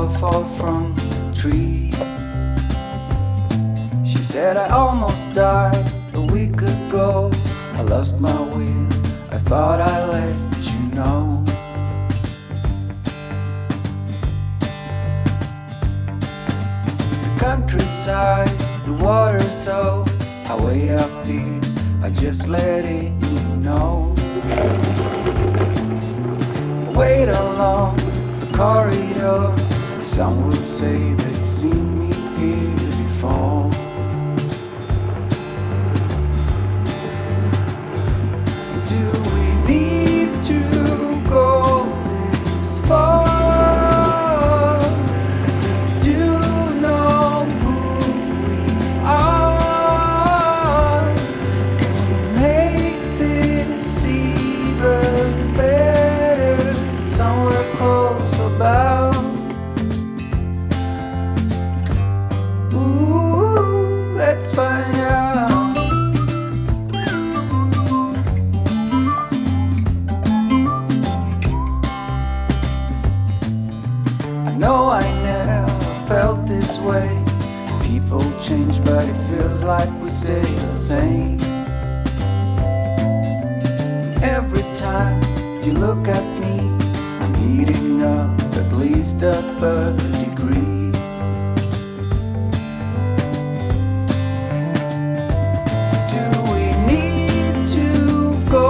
flower fall from the tree. She said I almost died a week ago. I lost my will, I thought I'd let you know. The countryside, the water's so I wait up here, I just let it know. I wait along the corridor. Some would say they've seen me here before. Do we need to go this far? We do know who we are. Can we make this even better? Somewhere close about. Ooh, let's find out. No, I never felt this way. People change, but it feels like we stay the same. Every time you look at me, I'm heating up at least a third degree. Do we need to go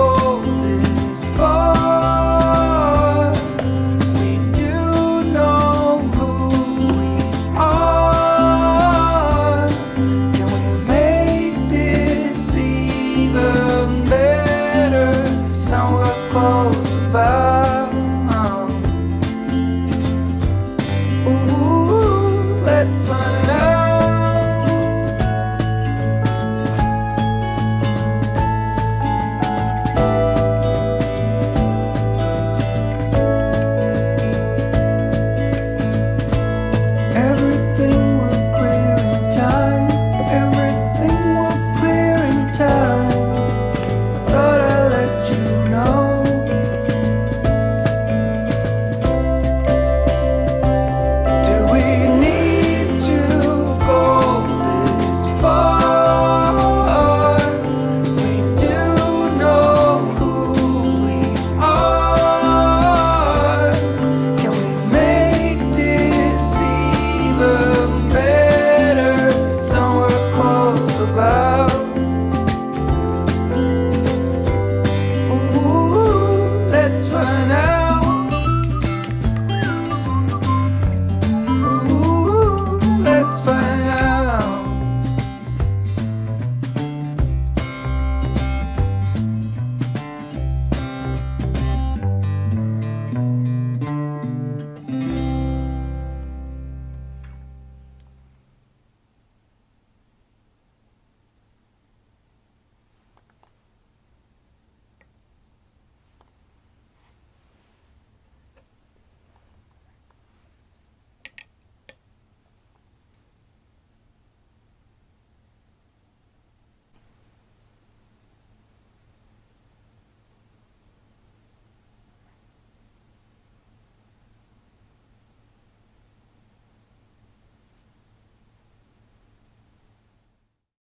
this far? We do know who we are. Can we make this even better? Somewhere close about. Ooh, let's find